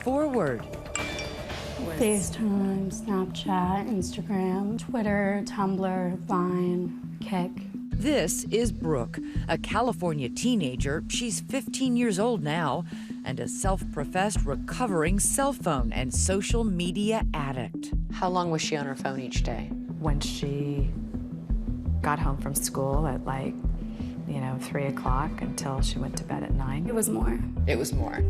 Forward. FaceTime, Snapchat, Instagram, Twitter, Tumblr, Vine, Kick. This is Brooke, a California teenager. She's 15 years old now and a self-professed recovering cell phone and social media addict. How long was she on her phone each day? When she got home from school at 3 o'clock until she went to bed at 9. It was more. It was more.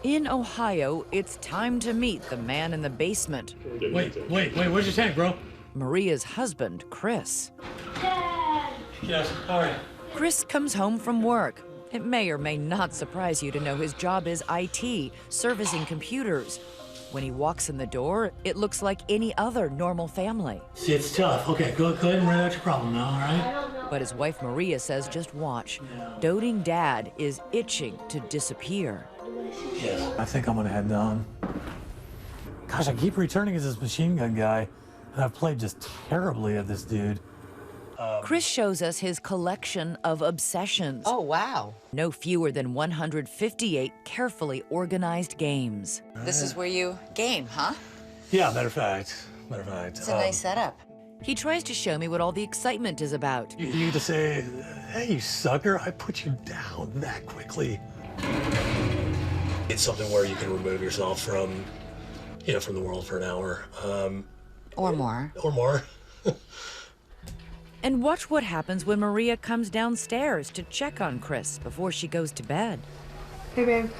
In Ohio, it's time to meet the man in the basement, Wait, where's your tank, bro? Maria's husband, Chris. Yes, all right. Chris comes home from work. It may or may not surprise you to know his job is IT, servicing computers. When he walks in the door, it looks like any other normal family. See, it's tough. Okay, go ahead and write out your problem now, all right? But his wife Maria says just watch. Doting dad is itching to disappear. Yes. I think I'm gonna head down. Gosh, I keep returning as this machine gun guy, and I've played just terribly at this dude. Chris shows us his collection of obsessions. Oh, wow. No fewer than 158 carefully organized games. This is where you game, huh? Yeah, matter of fact. It's a nice setup. He tries to show me what all the excitement is about. You get to say, hey, you sucker, I put you down that quickly. It's something where you can remove yourself from, from the world for an hour. Or more. Or more. And watch what happens when Maria comes downstairs to check on Chris before she goes to bed. Hey, babe.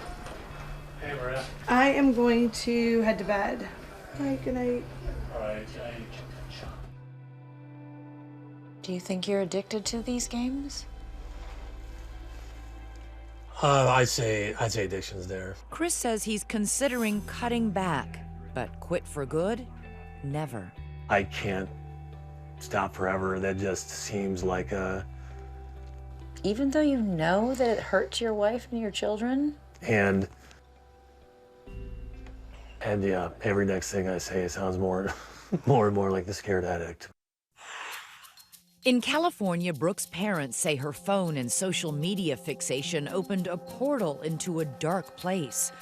Hey, Maria. I am going to head to bed. Bye, good night. All right. Do you think you're addicted to these games? I'd say addiction's there. Chris says he's considering cutting back, but quit for good? Never. I can't stop forever. That just seems like a... Even though you know that it hurts your wife and your children? And yeah, every next thing I say sounds more and more like the scared addict. In California, Brooke's parents say her phone and social media fixation opened a portal into a dark place.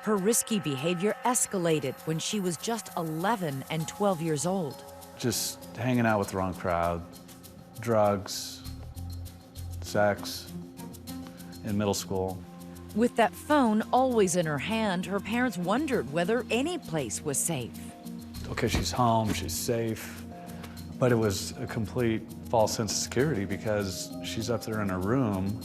Her risky behavior escalated when she was just 11 and 12 years old. Just hanging out with the wrong crowd, drugs, sex, in middle school. With that phone always in her hand, her parents wondered whether any place was safe. Okay, she's home, she's safe, but it was a complete false sense of security because she's up there in her room,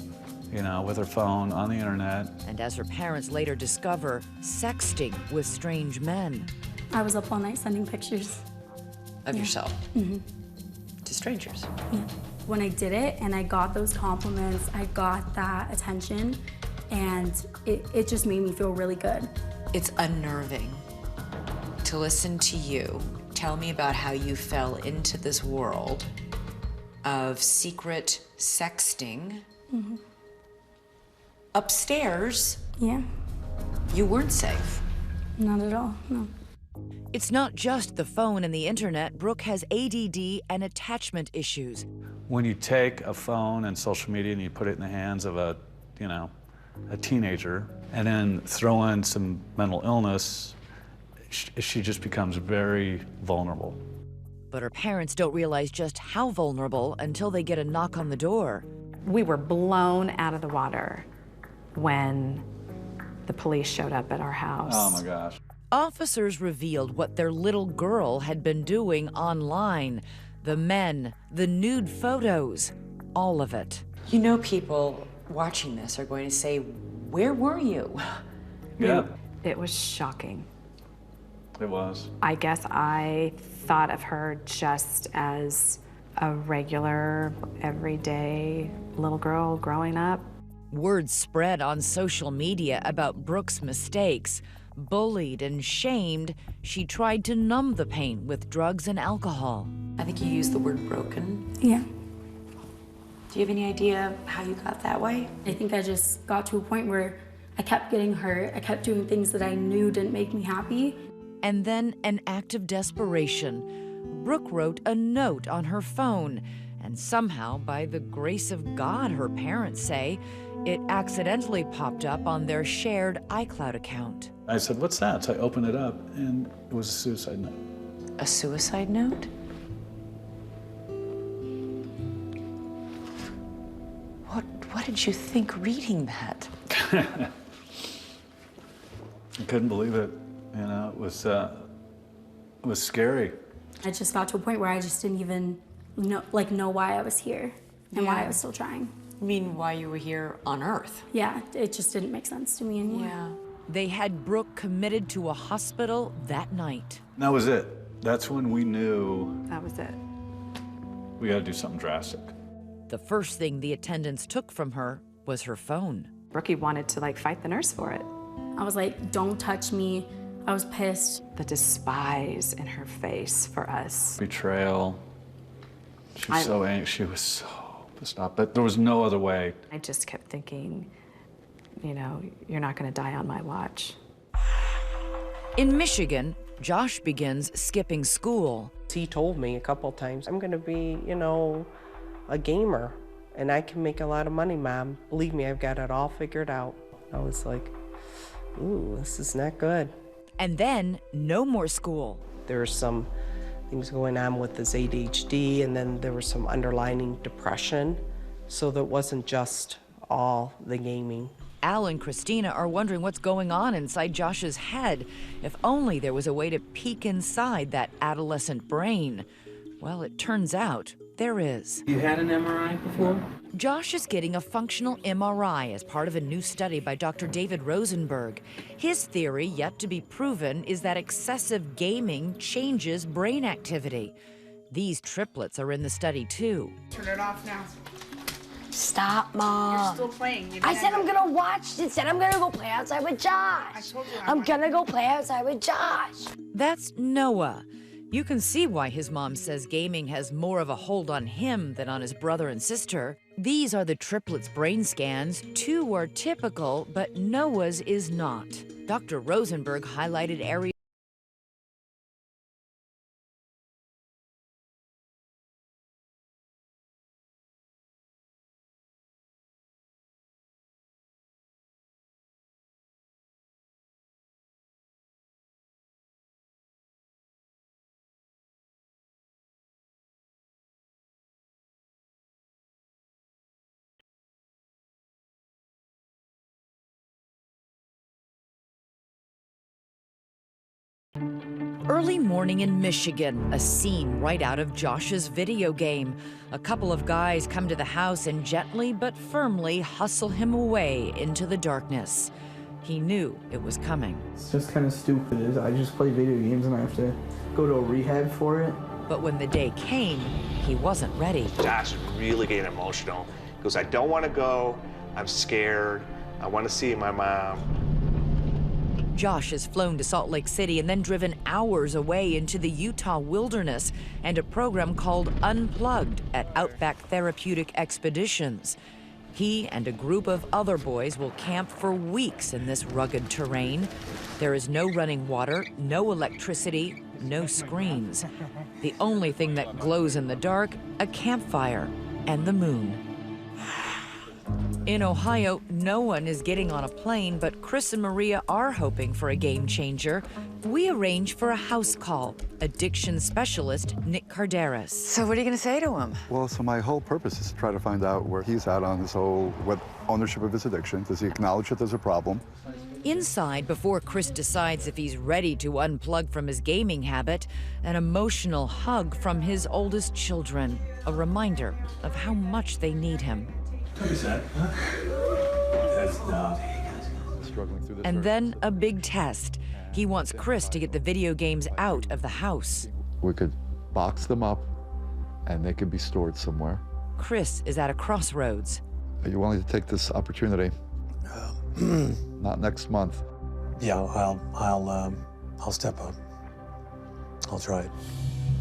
with her phone on the internet. And as her parents later discover, sexting with strange men. I was up all night sending pictures. Of yourself? Mm-hmm. To strangers? Yeah. When I did it and I got those compliments, I got that attention, and it just made me feel really good. It's unnerving to listen to you tell me about how you fell into this world of secret sexting. Mm-hmm. Upstairs, Yeah, you weren't safe. not at all, no. It's not just the phone and the internet. Brooke has ADD and attachment issues. When you take a phone and social media and you put it in the hands of a teenager, and then throw in some mental illness, she just becomes very vulnerable. But her parents don't realize just how vulnerable until they get a knock on the door. We were blown out of the water when the police showed up at our house. Oh my gosh. Officers revealed what their little girl had been doing online. The men, the nude photos, all of it. People watching this are going to say, where were you? Yeah, It was shocking. it was. I guess I thought of her just as a regular, everyday little girl growing up. Word spread on social media about Brooke's mistakes. Bullied and shamed, she tried to numb the pain with drugs and alcohol. I think you used the word broken. Yeah. Do you have any idea how you got that way? I think I just got to a point where I kept getting hurt. I kept doing things that I knew didn't make me happy. And then an act of desperation. Brooke wrote a note on her phone, and somehow, by the grace of God, her parents say, it accidentally popped up on their shared iCloud account. I said, what's that? So I opened it up, and it was a suicide note. A suicide note? What did you think reading that? I couldn't believe it. It was scary. I just got to a point where I just didn't even know why I was here and why I was still trying. You mean why you were here on Earth? Yeah, it just didn't make sense to me anymore. Yeah. They had Brooke committed to a hospital that night. That was it. That's when we knew That was it. we got to do something drastic. The first thing the attendants took from her was her phone. Brookie wanted to like fight the nurse for it. I was like, don't touch me. I was pissed. The despise in her face for us. Betrayal. She was so angry. She was so pissed off. But there was no other way. I just kept thinking, you know, you're not going to die on my watch. In Michigan, Josh begins skipping school. He told me a couple times, I'm gonna be, you know, a gamer and I can make a lot of money, Mom. Believe me, I've got it all figured out. I was like, ooh, this is not good. And then no more school. There were some things going on with his ADHD, and then there was some underlying depression. So that wasn't just all the gaming. Al and Christina are wondering what's going on inside Josh's head. If only there was a way to peek inside that adolescent brain. Well, it turns out there is. You had an MRI before? Josh is getting a functional MRI as part of a new study by Dr. David Rosenberg. His theory, yet to be proven, is that excessive gaming changes brain activity. These triplets are in the study too. Turn it off now. Stop, Mom. You're still playing. I said I'm gonna watch. Instead, I'm gonna go play outside with Josh. I'm gonna go play outside with Josh. That's Noah. You can see why his mom says gaming has more of a hold on him than on his brother and sister. These are the triplets' brain scans. 2 are typical, but Noah's is not. Dr. Rosenberg highlighted areas Early morning in Michigan, a scene right out of Josh's video game. A couple of guys come to the house and gently but firmly hustle him away into the darkness. He knew it was coming. It's just kind of stupid. I just play video games and I have to go to a rehab for it. But when the day came, he wasn't ready. Josh is really getting emotional. He goes, I don't want to go. I'm scared. I want to see my mom. Josh has flown to Salt Lake City and then driven hours away into the Utah wilderness and a program called Unplugged at Outback Therapeutic Expeditions. He and a group of other boys will camp for weeks in this rugged terrain. There is no running water, no electricity, no screens. The only thing that glows in the dark, a campfire and the moon. In Ohio, no one is getting on a plane, but Chris and Maria are hoping for a game changer. We arrange for a house call. Addiction specialist Nick Carderas. So what are you going to say to him? Well, so my whole purpose is to try to find out where he's at on this whole ownership of his addiction. Does he acknowledge that there's a problem? Inside, before Chris decides if he's ready to unplug from his gaming habit, an emotional hug from his oldest children, a reminder of how much they need him. What is that? Huh? That's not. Struggling through this. And then a big test. He wants Chris to get the video games out of the house. We could box them up and they could be stored somewhere. Chris is at a crossroads. Are you willing to take this opportunity? Not next month. Yeah, I'll step up. I'll try it.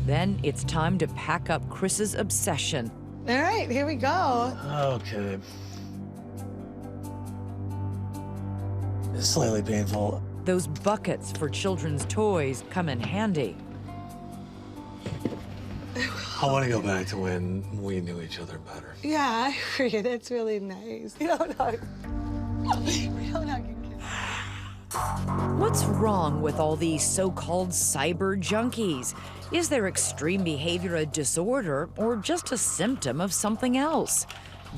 Then it's time to pack up Chris's obsession. All right, here we go. Okay. It's slightly painful. Those buckets for children's toys come in handy. I want to go back to when we knew each other better. Yeah, I agree. That's really nice. We don't hug. We don't hug and kiss. What's wrong with all these so-called cyber junkies? Is their extreme behavior a disorder or just a symptom of something else?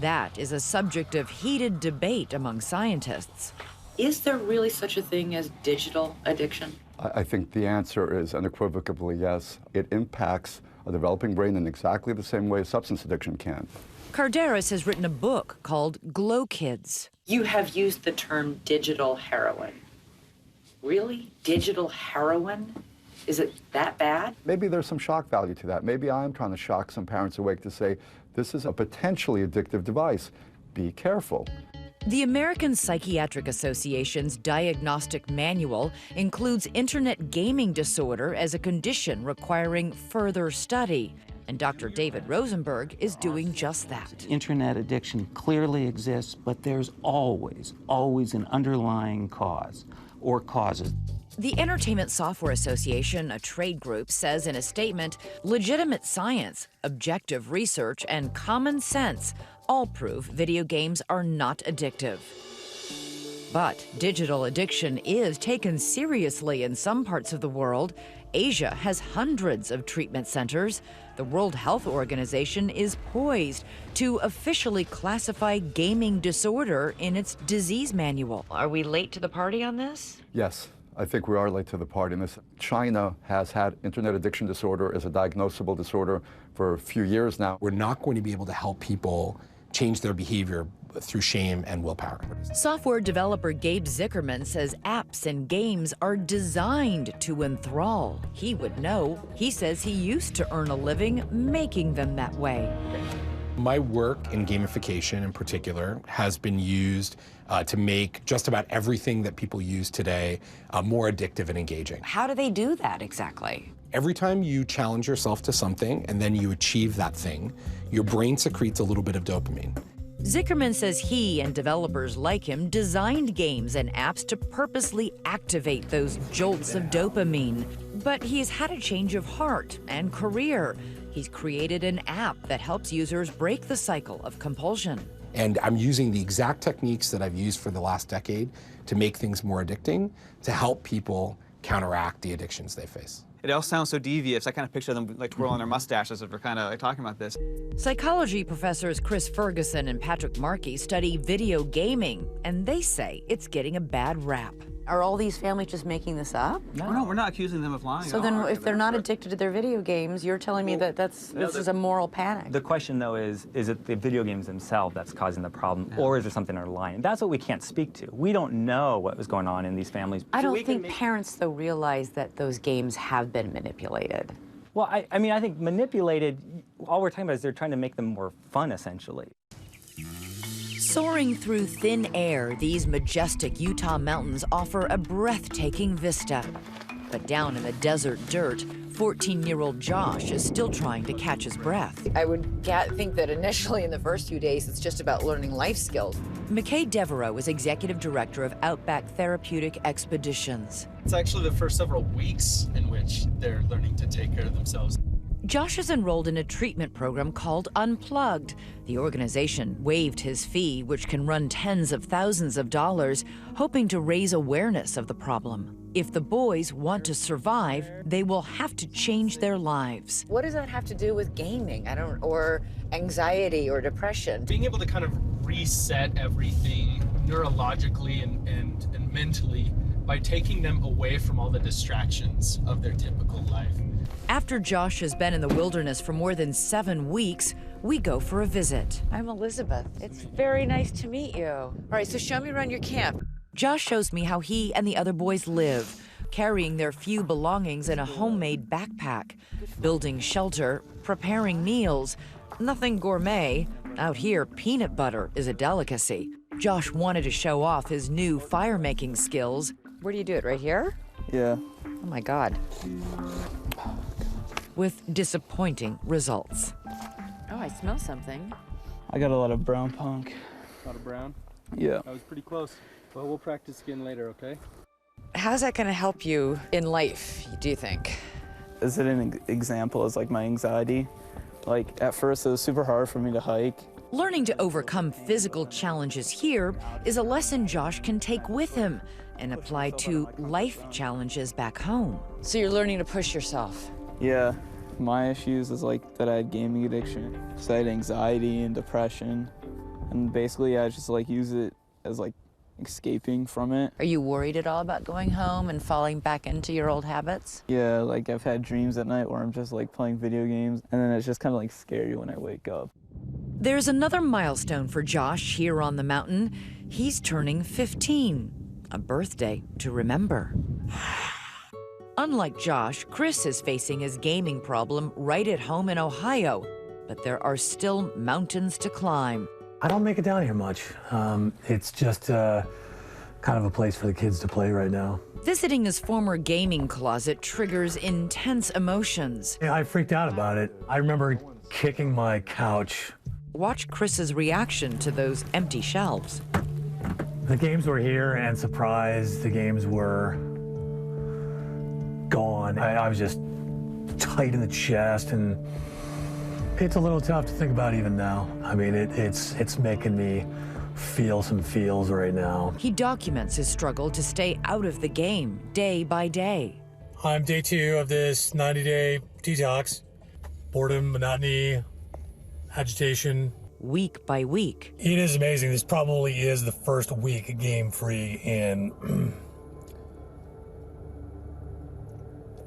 That is a subject of heated debate among scientists. Is there really such a thing as digital addiction? I think the answer is unequivocally yes. It impacts a developing brain in exactly the same way substance addiction can. Carderas has written a book called Glow Kids. You have used the term digital heroin. Really? Digital heroin? Is it that bad? Maybe there's some shock value to that. Maybe I'm trying to shock some parents awake to say, this is a potentially addictive device. Be careful. The American Psychiatric Association's diagnostic manual includes internet gaming disorder as a condition requiring further study. And Dr. David Rosenberg is doing just that. Internet addiction clearly exists, but there's always an underlying cause or causes. The Entertainment Software Association, a trade group, says in a statement, legitimate science, objective research, and common sense all prove video games are not addictive. But digital addiction is taken seriously in some parts of the world. Asia has hundreds of treatment centers. The World Health Organization is poised to officially classify gaming disorder in its disease manual. Are we late to the party on this? Yes, I think we are late to the party in this. China has had internet addiction disorder as a diagnosable disorder for a few years now. We're not going to be able to help people change their behavior through shame and willpower. Software developer Gabe Zickerman says apps and games are designed to enthrall. He would know. He says he used to earn a living making them that way. My work in gamification in particular has been used to make just about everything that people use today more addictive and engaging. How do they do that exactly? Every time you challenge yourself to something and then you achieve that thing, your brain secretes a little bit of dopamine. Zickerman says he and developers like him designed games and apps to purposely activate those jolts of dopamine. But he's had a change of heart and career. He's created an app that helps users break the cycle of compulsion. And I'm using the exact techniques that I've used for the last decade to make things more addicting, to help people counteract the addictions they face. It all sounds so devious. I kind of picture them like twirling their mustaches as we're kind of like talking about this. Psychology professors Chris Ferguson and Patrick Markey study video gaming, and they say it's getting a bad rap. Are all these families just making this up? No, we're not accusing them of lying. So then if they're not addicted to their video games, you're telling me that this is a moral panic. The question, though, is it the video games themselves that's causing the problem, or is there something underlying? That's what we can't speak to. We don't know what was going on in these families. I don't think parents, though, realize that those games have been manipulated. Well, I mean, I think manipulated, all we're talking about is they're trying to make them more fun, essentially. Soaring through thin air, these majestic Utah mountains offer a breathtaking vista. But down in the desert dirt, 14-year-old Josh is still trying to catch his breath. I would think that initially in the first few days, it's just about learning life skills. McKay Devereaux is executive director of Outback Therapeutic Expeditions. It's actually the first several weeks in which they're learning to take care of themselves. Josh is enrolled in a treatment program called Unplugged. The organization waived his fee, which can run tens of thousands of dollars, hoping to raise awareness of the problem. If the boys want to survive, they will have to change their lives. What does that have to do with gaming? Or anxiety or depression? Being able to kind of reset everything neurologically and mentally by taking them away from all the distractions of their typical life. After Josh has been in the wilderness for more than 7 weeks, we go for a visit. I'm Elizabeth. It's very nice to meet you. All right, so show me around your camp. Josh shows me how he and the other boys live, carrying their few belongings in a homemade backpack, building shelter, preparing meals. Nothing gourmet. Out here, peanut butter is a delicacy. Josh wanted to show off his new fire-making skills. Where do you do it, right here? Yeah. Oh my God. With disappointing results. Oh, I smell something. I got a lot of brown punk. A lot of brown? Yeah. That was pretty close. Well, we'll practice again later, okay? How's that going to help you in life, do you think? Is it an example as like my anxiety? Like at first it was super hard for me to hike. Learning to overcome physical challenges here is a lesson Josh can take with him and apply to life challenges back home. So you're learning to push yourself? Yeah. My issues is like that I had gaming addiction. So I had anxiety and depression. And basically I just like use it as like escaping from it. Are you worried at all about going home and falling back into your old habits? Yeah, like I've had dreams at night where I'm just like playing video games and then it's just kind of like scary when I wake up. There's another milestone for Josh here on the mountain. He's turning 15, a birthday to remember. Unlike Josh, Chris is facing his gaming problem right at home in Ohio, but there are still mountains to climb. I don't make it down here much. It's just kind of a place for the kids to play right now. Visiting his former gaming closet triggers intense emotions. Yeah, I freaked out about it. I remember kicking my couch. Watch Chris's reaction to those empty shelves. The games were here, and surprise, the games were gone. I was just tight in the chest, and it's a little tough to think about even now. I mean, it's making me feel some feels right now. He documents his struggle to stay out of the game day by day. I'm day 2 of this 90-day detox. Boredom, monotony, agitation. Week by week. It is amazing. This probably is the first week game-free in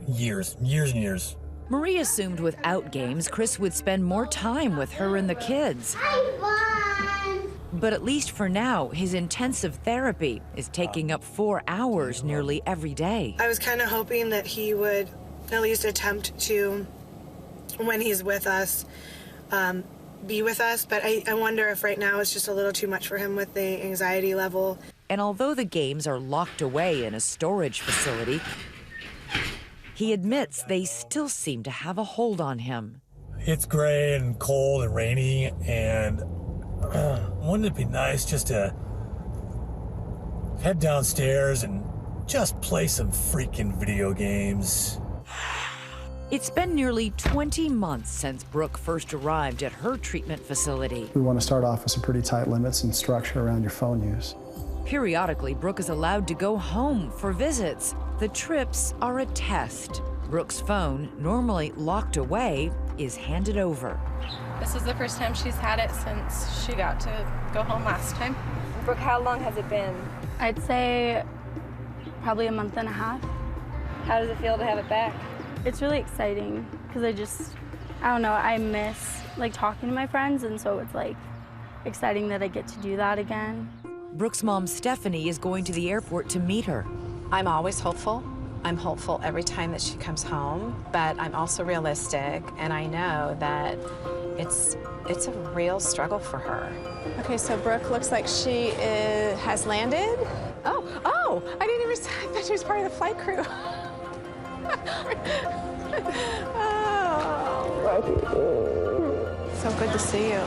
years and years. Marie assumed without games, Chris would spend more time with her and the kids. But at least for now, his intensive therapy is taking up 4 hours nearly every day. I was kind of hoping that he would at least attempt to, when he's with us, be with us, but I wonder if right now it's just a little too much for him with the anxiety level. And although the games are locked away in a storage facility, he admits they still seem to have a hold on him. It's gray and cold and rainy, and wouldn't it be nice just to head downstairs and just play some freaking video games? It's been nearly 20 months since Brooke first arrived at her treatment facility. We want to start off with some pretty tight limits and structure around your phone use. Periodically, Brooke is allowed to go home for visits. The trips are a test. Brooke's phone, normally locked away, is handed over. This is the first time she's had it since she got to go home last time. Brooke, how long has it been? I'd say probably a month and a half. How does it feel to have it back? It's really exciting because I don't know, I miss like talking to my friends, and so it's like exciting that I get to do that again. Brooke's mom, Stephanie, is going to the airport to meet her. I'm always hopeful. I'm hopeful every time that she comes home, but I'm also realistic, and I know that it's a real struggle for her. Okay, so Brooke looks like she has landed. Oh, I didn't even, I thought she was part of the flight crew. So good to see you.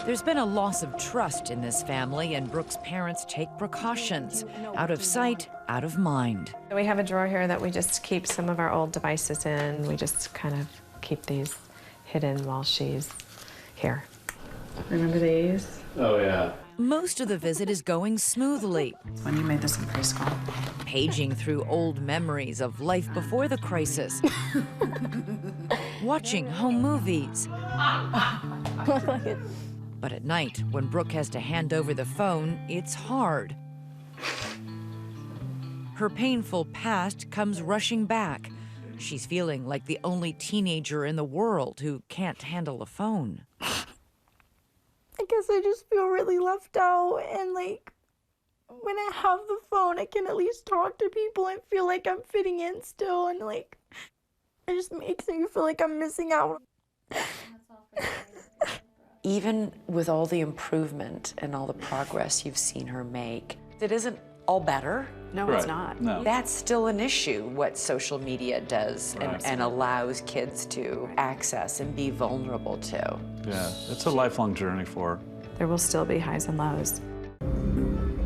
There's been a loss of trust in this family, and Brooke's parents take precautions. Out of sight, out of mind. We have a drawer here that we just keep some of our old devices in. We just kind of keep these hidden while she's here. Remember these? Oh, yeah. Most of the visit is going smoothly. When you made this in preschool. Paging through old memories of life before the crisis. Watching home movies. But at night, when Brooke has to hand over the phone, it's hard. Her painful past comes rushing back. She's feeling like the only teenager in the world who can't handle a phone. I guess I just feel really left out, and like when I have the phone, I can at least talk to people and feel like I'm fitting in still, and like it just makes me feel like I'm missing out. Even with all the improvement and all the progress you've seen her make, it isn't all better. No, it's not. No. That's still an issue, what social media does and allows kids to access and be vulnerable to. Yeah, it's a lifelong journey for her. There will still be highs and lows.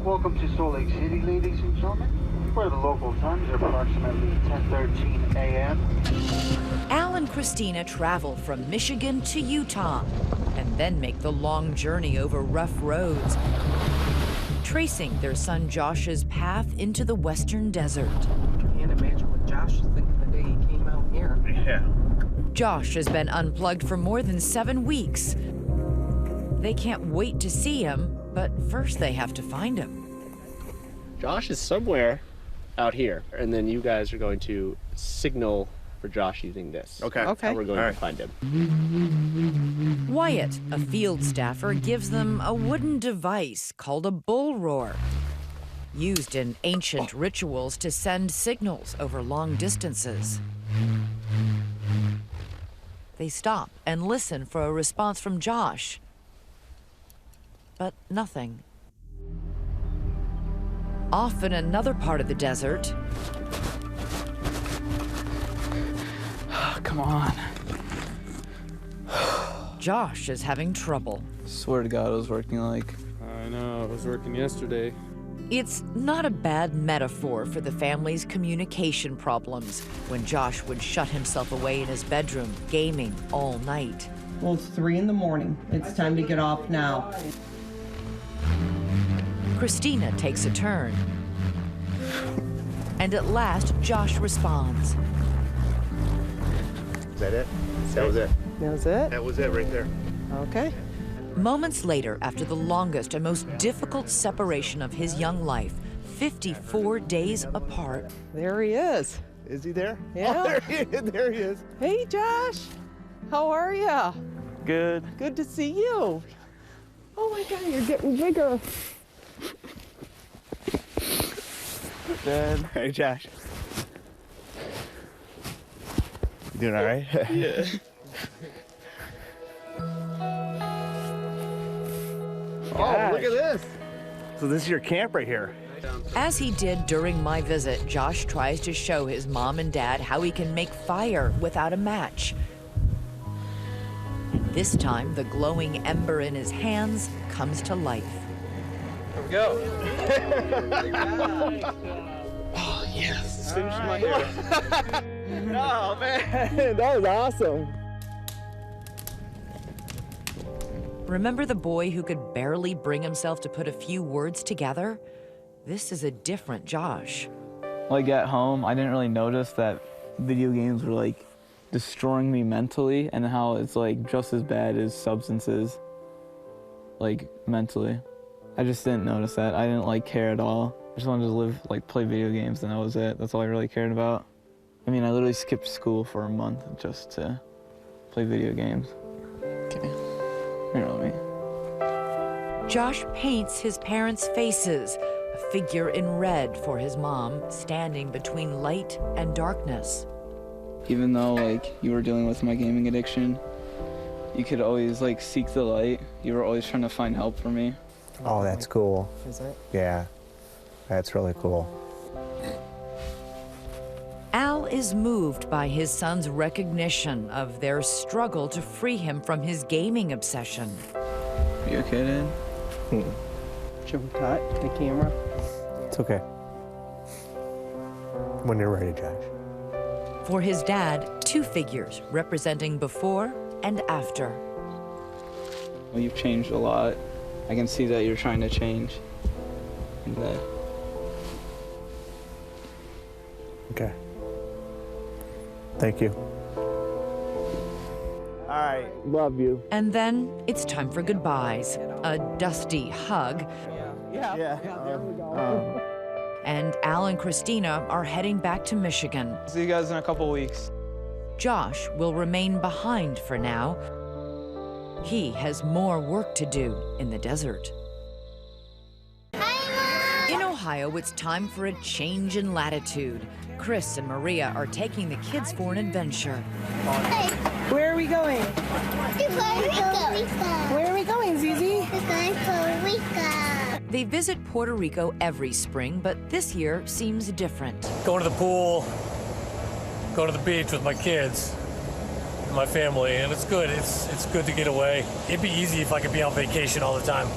Welcome to Salt Lake City, ladies and gentlemen, where the local time is approximately 10:13 a.m. Al and Christina travel from Michigan to Utah and then make the long journey over rough roads, tracing their son Josh's path into the western desert. I can't imagine what Josh was thinking the day he came out here. Yeah. Josh has been unplugged for more than 7 weeks. They can't wait to see him, but first they have to find him. Josh is somewhere out here, and then you guys are going to signal for Josh using this. Okay. That's how we're going to find him. Wyatt, a field staffer, gives them a wooden device called a bull roar. used in ancient rituals to send signals over long distances. They stop and listen for a response from Josh, but nothing. Off in another part of the desert, Come on. Josh is having trouble. Swear to God, it was working like. I know, it was working yesterday. It's not a bad metaphor for the family's communication problems when Josh would shut himself away in his bedroom, gaming all night. Well, it's 3 in the morning. It's time to get off now. Christina takes a turn. And at last, Josh responds. Is that it? That was it. That was it? That was it right there. Okay. Moments later, after the longest and most difficult separation of his young life, 54 days apart. There he is. Is he there? Yeah. Oh, there he is. Hey, Josh. How are ya? Good. Good to see you. Oh my God, you're getting bigger. Dad. Hey, Josh. You doing all right? Yeah. Oh, look at this. So this is your camp right here. As he did during my visit, Josh tries to show his mom and dad how he can make fire without a match. This time, the glowing ember in his hands comes to life. Here we go. Oh, yes. Finish my hair. Oh, man. That was awesome. Remember the boy who could barely bring himself to put a few words together? This is a different Josh. Like at home, I didn't really notice that video games were like destroying me mentally and how it's like just as bad as substances, like mentally. I just didn't notice that. I didn't like care at all. I just wanted to live, like play video games, and that was it. That's all I really cared about. I mean, I literally skipped school for a month just to play video games. Okay. You know me. Josh paints his parents' faces, a figure in red for his mom, standing between light and darkness. Even though like you were dealing with my gaming addiction, you could always like seek the light. You were always trying to find help for me. Oh, that's cool. Is it? Yeah, that's really cool. Al is moved by his son's recognition of their struggle to free him from his gaming obsession. You okay, Dad? Should we cut the camera? It's okay. When you're ready, Josh. For his dad, two figures representing before and after. Well, you've changed a lot. I can see that you're trying to change. And Okay. Thank you. All right. Love you. And then it's time for goodbyes, a dusty hug. Yeah. There we go. And Al and Christina are heading back to Michigan. See you guys in a couple weeks. Josh will remain behind for now. He has more work to do in the desert. In Ohio, it's time for a change in latitude. Chris and Maria are taking the kids for an adventure. Where are we going? Puerto Rico. Where are we going, Zizi? We're going to Puerto Rico. They visit Puerto Rico every spring, but this year seems different. Going to the pool, going to the beach with my kids, and my family, and it's good. It's good to get away. It'd be easy if I could be on vacation all the time.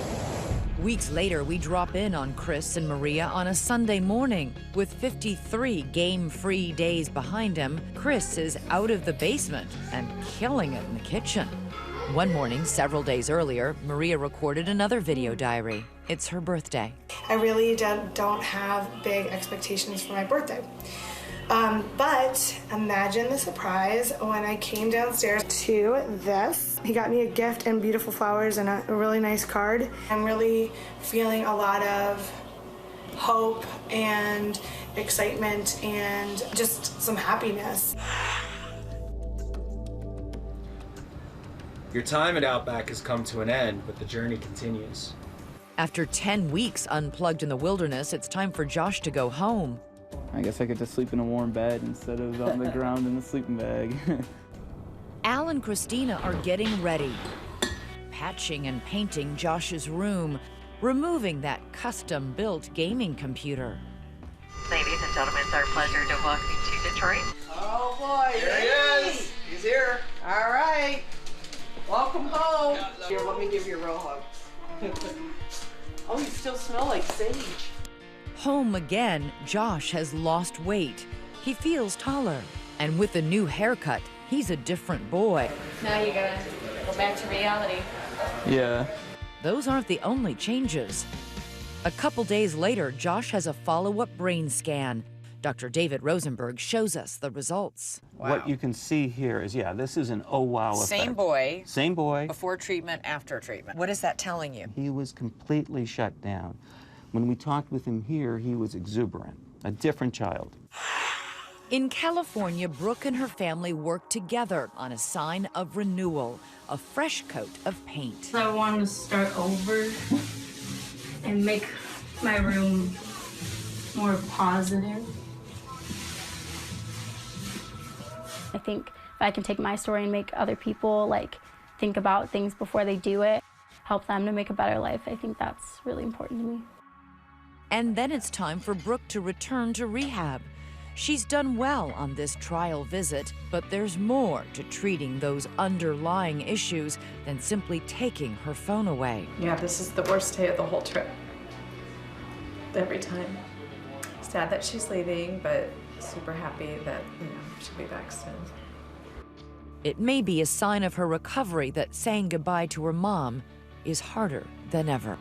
Weeks later, we drop in on Chris and Maria on a Sunday morning. With 53 game-free days behind him, Chris is out of the basement and killing it in the kitchen. One morning, several days earlier, Maria recorded another video diary. It's her birthday. I really don't have big expectations for my birthday. But imagine the surprise when I came downstairs to this. He got me a gift and beautiful flowers and a really nice card. I'm really feeling a lot of hope and excitement and just some happiness. Your time at Outback has come to an end, but the journey continues. After 10 weeks unplugged in the wilderness, it's time for Josh to go home. I guess I get to sleep in a warm bed instead of on the ground in a sleeping bag. Al and Christina are getting ready, patching and painting Josh's room, removing that custom-built gaming computer. Ladies and gentlemen, it's our pleasure to welcome you to Detroit. Oh boy, There he is. He's here. All right. Welcome home. Here, let me give you a real hug. Oh, you still smell like sage. Home again, Josh has lost weight. He feels taller, and with a new haircut, he's a different boy. Now you gotta go back to reality. Yeah. Those aren't the only changes. A couple days later, Josh has a follow-up brain scan. Dr. David Rosenberg shows us the results. What you can see here is, yeah, this is an oh wow effect. Same boy. Same boy. Before treatment, after treatment. What is that telling you? He was completely shut down. When we talked with him here, he was exuberant, a different child. In California, Brooke and her family work together on a sign of renewal, a fresh coat of paint. I want to start over and make my room more positive. I think if I can take my story and make other people like think about things before they do it, help them to make a better life, I think that's really important to me. And then it's time for Brooke to return to rehab. She's done well on this trial visit, but there's more to treating those underlying issues than simply taking her phone away. Yeah, this is the worst day of the whole trip. Every time. Sad that she's leaving, but super happy that, she'll be back soon. It may be a sign of her recovery that saying goodbye to her mom is harder than ever.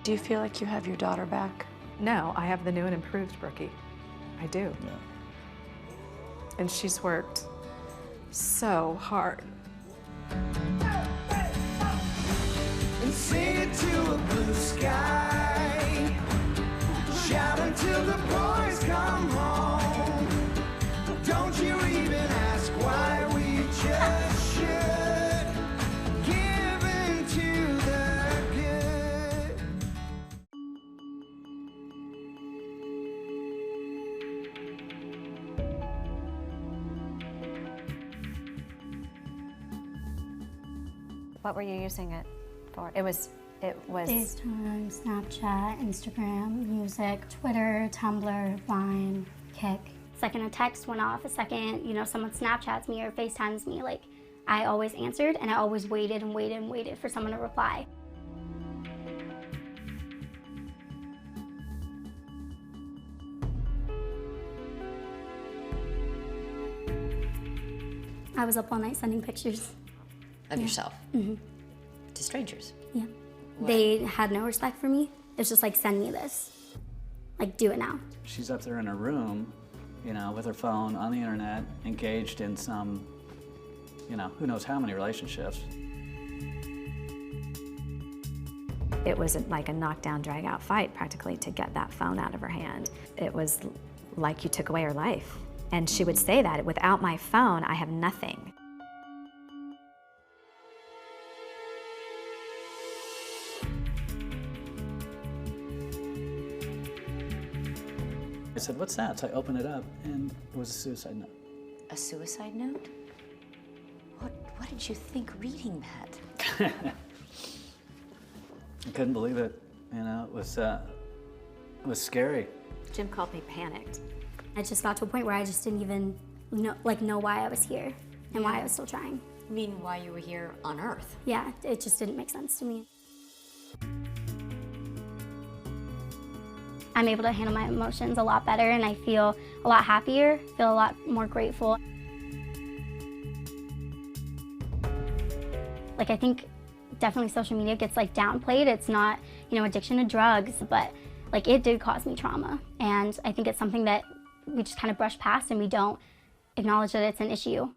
Do you feel like you have your daughter back? No, I have the new and improved Brookie. I do. Yeah. And she's worked so hard. And sing it to a blue sky. Shout until the boys come home. Don't you even ask why, we just should. Give into the good. What were you using it for? It was FaceTime, Snapchat, Instagram, music, Twitter, Tumblr, Vine, Kik. The second a text went off, a second, someone Snapchats me or FaceTimes me, like, I always answered and I always waited and waited and waited for someone to reply. I was up all night sending pictures. Of yourself? Mm-hmm. To strangers? Yeah. They had no respect for me. It's just like, send me this. Like, do it now. She's up there in her room, with her phone on the internet, engaged in some, who knows how many relationships. It was like a knockdown, drag-out fight, practically, to get that phone out of her hand. It was like you took away her life. And she would say that, without my phone, I have nothing. I said, "What's that?" So I opened it up, and it was a suicide note. A suicide note? What did you think reading that? I couldn't believe it. It was scary. Jim called me panicked. I just got to a point where I just didn't even know why I was here and why I was still trying. You mean why you were here on Earth? Yeah, it just didn't make sense to me. I'm able to handle my emotions a lot better, and I feel a lot happier, feel a lot more grateful. Like, I think definitely social media gets downplayed. It's not, addiction to drugs, but it did cause me trauma. And I think it's something that we just kind of brush past and we don't acknowledge that it's an issue.